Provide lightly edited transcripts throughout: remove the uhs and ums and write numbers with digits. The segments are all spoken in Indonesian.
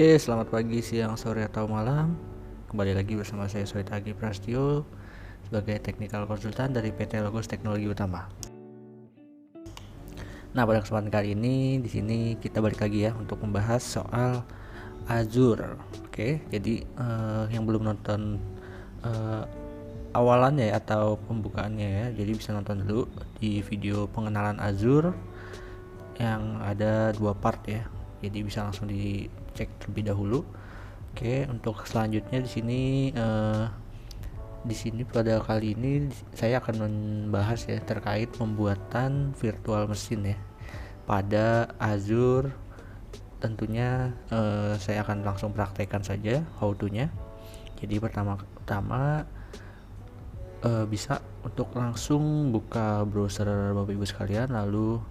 Oke, selamat pagi, siang, sore, atau malam. Kembali lagi bersama saya Soit Agi Prastio sebagai technical consultant dari PT Logos Teknologi Utama. Nah, pada kesempatan kali ini di sini kita balik lagi ya untuk membahas soal Azure. Oke, jadi yang belum nonton awalannya ya, atau pembukaannya ya, jadi bisa nonton dulu di video pengenalan Azure yang ada 2 part ya. Jadi bisa langsung dicek terlebih dahulu. Oke, untuk selanjutnya di sini pada kali ini saya akan membahas ya terkait pembuatan virtual mesin ya pada Azure. Tentunya saya akan langsung praktekkan saja how to-nya. Jadi pertama bisa untuk langsung buka browser Bapak Ibu sekalian, lalu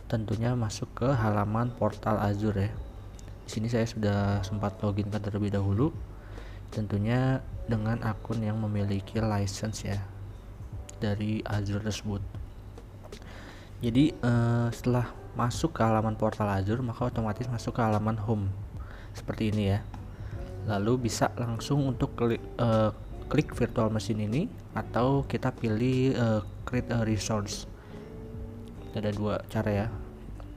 tentunya masuk ke halaman portal Azure ya. Di sini saya sudah sempat login terlebih dahulu, tentunya dengan akun yang memiliki license ya dari Azure tersebut. Jadi setelah masuk ke halaman portal Azure, maka otomatis masuk ke halaman home seperti ini ya. Lalu bisa langsung untuk klik virtual machine ini, atau kita pilih create a resource. Ada 2 cara ya.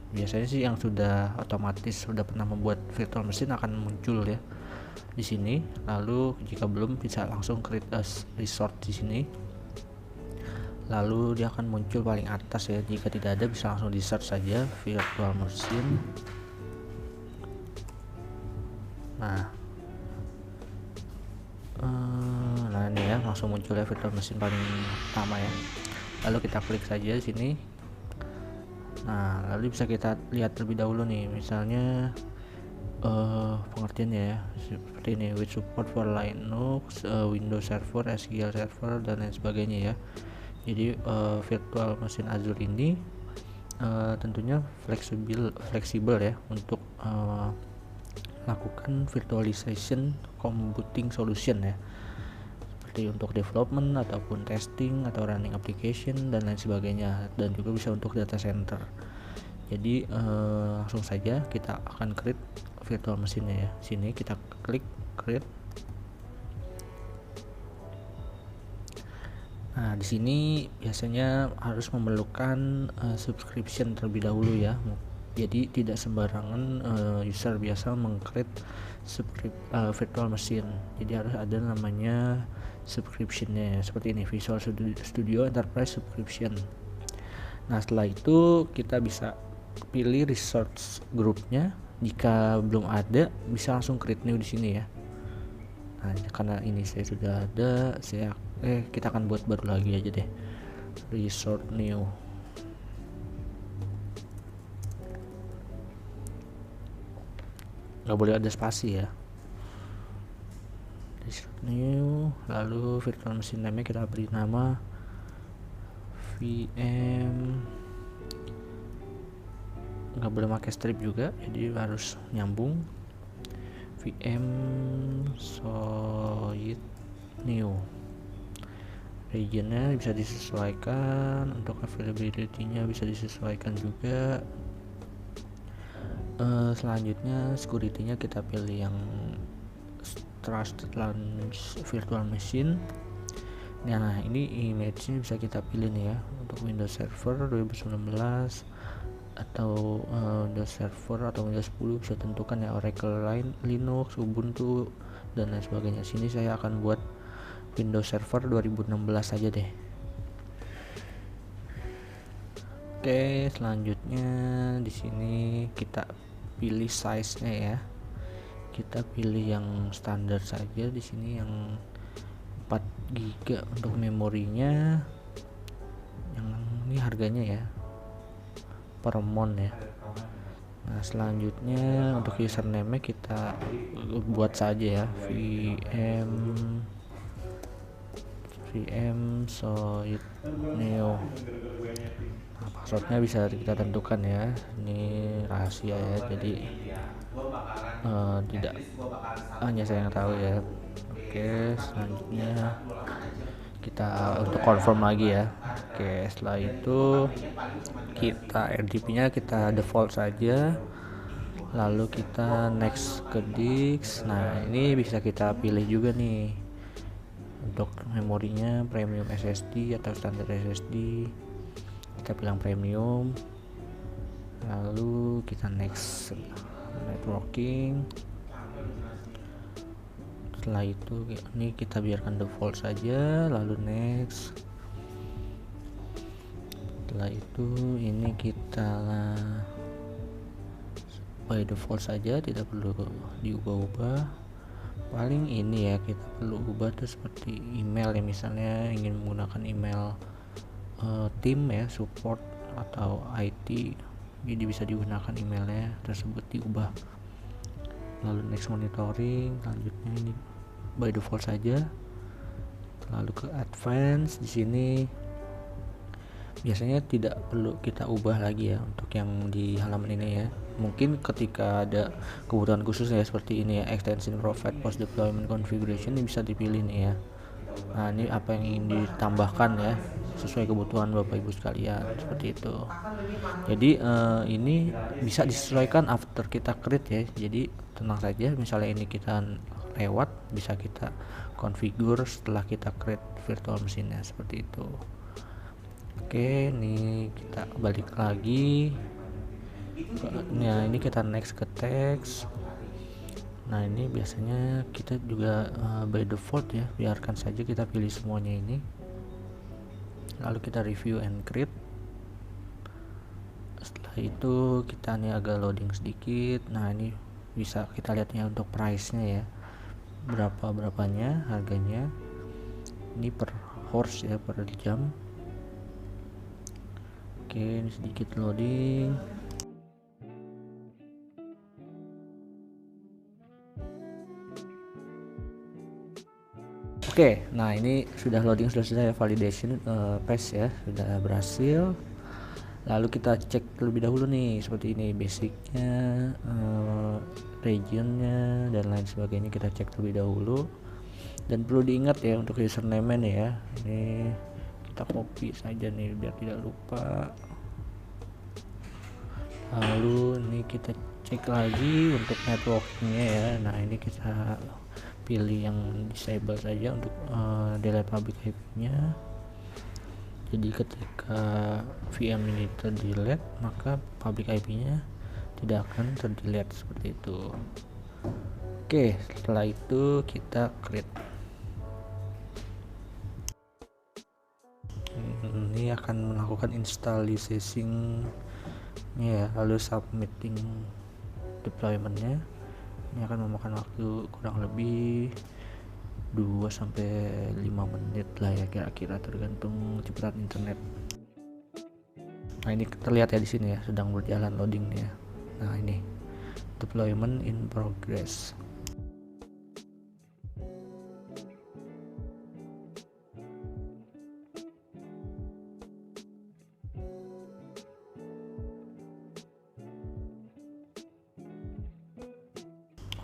Biasanya sih yang sudah otomatis sudah pernah membuat virtual machine akan muncul ya di sini. Lalu jika belum, bisa langsung create a resource di sini. Lalu dia akan muncul paling atas ya. Jika tidak ada, bisa langsung di search saja virtual machine. Nah ini ya, langsung muncul ya virtual machine paling pertama ya. Lalu kita klik saja di sini. Nah, lalu bisa kita lihat terlebih dahulu nih, misalnya pengertiannya ya seperti ini, with support for Linux, Windows Server, SQL Server, dan lain sebagainya ya. Jadi virtual machine Azure ini tentunya fleksibel ya untuk lakukan virtualization computing solution ya, seperti untuk development ataupun testing atau running application dan lain sebagainya, dan juga bisa untuk data center. Jadi langsung saja kita akan create virtual machine-nya ya. Sini kita klik create. Nah, di sini biasanya harus memerlukan subscription terlebih dahulu ya. Jadi tidak sembarangan user biasa meng-create virtual machine. Jadi harus ada namanya subscription-nya ya. Seperti ini, Visual Studio Enterprise Subscription. Nah, setelah itu kita bisa pilih resource groupnya. Jika belum ada, bisa langsung create new di sini ya. Nah, karena ini saya sudah ada, kita akan buat baru lagi aja deh, resource new. Nggak boleh ada spasi ya. Resource new, lalu virtual machine name kita beri nama VM. Nggak boleh pakai strip juga, jadi harus nyambung. VM Soit new. Regionnya bisa disesuaikan, untuk availability-nya bisa disesuaikan juga. Selanjutnya security-nya kita pilih yang trusted launch virtual machine. Nah, ini image-nya bisa kita pilih nih ya, untuk Windows Server 2019 atau Windows Server atau Windows 10 bisa tentukan ya, Oracle Linux, Ubuntu, dan lain sebagainya. Sini saya akan buat Windows Server 2016 saja deh. Oke, selanjutnya di sini kita pilih size-nya ya. Kita pilih yang standar saja di sini, yang 4 GB untuk memorinya. Yang ini harganya ya per month ya. Nah, selanjutnya untuk username kita buat saja ya, VM Soit Neo. Nah, passwordnya bisa kita tentukan ya, ini rahasia ya, jadi tidak hanya saya yang tahu ya. Oke, selanjutnya kita untuk confirm lagi ya. Oke, setelah itu kita RDP nya kita default saja. lalu kita next ke disk. Nah ini bisa kita pilih juga nih untuk memorinya, premium SSD atau standar SSD. Kita pilih premium, lalu kita next networking. Setelah itu ini kita biarkan default saja, lalu next. Setelah itu ini kita by default saja, tidak perlu diubah-ubah. Paling ini ya kita perlu ubah tuh seperti email ya, misalnya ingin menggunakan email tim ya, support atau IT, jadi bisa digunakan emailnya tersebut diubah. Lalu next monitoring, selanjutnya ini by default saja, lalu ke advance. Di sini biasanya tidak perlu kita ubah lagi ya untuk yang di halaman ini ya. Mungkin ketika ada kebutuhan khusus ya seperti ini ya, extension provide post deployment configuration, ini bisa dipilih nih ya. Nah ini apa yang ingin ditambahkan ya sesuai kebutuhan Bapak Ibu sekalian, seperti itu. Jadi ini bisa disesuaikan after kita create ya, jadi tenang saja, misalnya ini kita lewat bisa kita configure setelah kita create virtual mesinnya, seperti itu. Oke, ini kita balik lagi. Nah ini kita next ke teks. Nah ini biasanya kita juga by default ya, biarkan saja kita pilih semuanya ini, lalu kita review and create. Setelah itu kita nih agak loading sedikit. Nah ini bisa kita lihatnya untuk price nya ya, berapanya harganya, ini per horse ya, per jam. Oke, ini sedikit loading. Oke, nah ini sudah loading, sudah selesai validation pass ya, sudah berhasil. Lalu kita cek terlebih dahulu nih seperti ini, basicnya, regionnya dan lain sebagainya kita cek terlebih dahulu. Dan perlu diingat ya untuk username nih ya, ini kita copy saja nih biar tidak lupa. Lalu ini kita cek lagi untuk networkingnya ya. Nah ini kita pilih yang disable saja untuk delete public IP-nya. Jadi ketika VM ini terdelete maka public IP-nya tidak akan terdelete, seperti itu. Oke, setelah itu kita create. Ini akan melakukan installation ya, lalu submitting deploymentnya. Ini akan memakan waktu kurang lebih 2-5 menit lah ya kira-kira, tergantung kecepatan internet. Nah ini terlihat ya di sini ya, sedang berjalan loadingnya. Nah ini deployment in progress.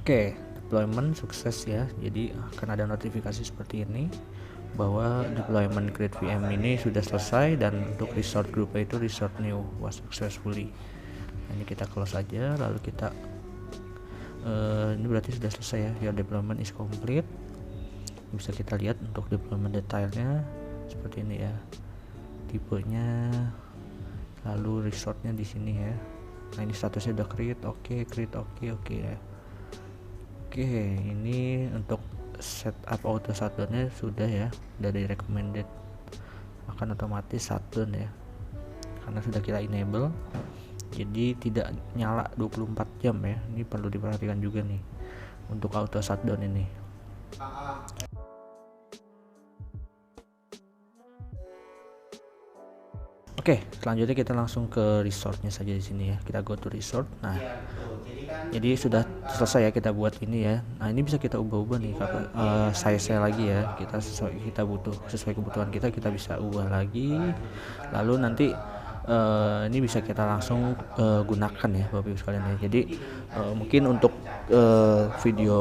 Oke, deployment sukses ya. Jadi akan ada notifikasi seperti ini bahwa deployment create VM ini sudah selesai, dan untuk resort group itu resort new was successfully. Nah, ini kita close aja, lalu kita ini berarti sudah selesai ya, your deployment is complete. Bisa kita lihat untuk deployment detailnya seperti ini ya, tipenya, lalu resortnya di sini ya. Nah ini statusnya udah create, oke, create, oke ya. Oke, ini untuk setup auto shutdown-nya sudah ya, dari recommended akan otomatis shutdown ya, karena sudah kita enable, jadi tidak nyala 24 jam ya. Ini perlu diperhatikan juga nih untuk auto shutdown ini. Oke, selanjutnya kita langsung ke resortnya saja di sini ya. Kita go to resort. Nah, jadi sudah selesai ya kita buat ini ya. Nah ini bisa kita ubah-ubah nih size lagi ya. Kita butuh sesuai kebutuhan kita bisa ubah lagi. Lalu nanti ini bisa kita langsung gunakan ya Bapak Ibu sekalian ya. Jadi mungkin untuk video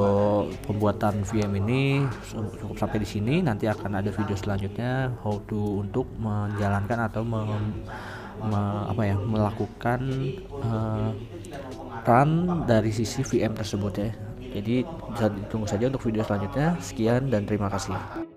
pembuatan VM ini cukup sampai di sini. Nanti akan ada video selanjutnya how to untuk menjalankan atau melakukan run dari sisi VM tersebut ya. Jadi bisa ditunggu saja untuk video selanjutnya. Sekian dan terima kasih.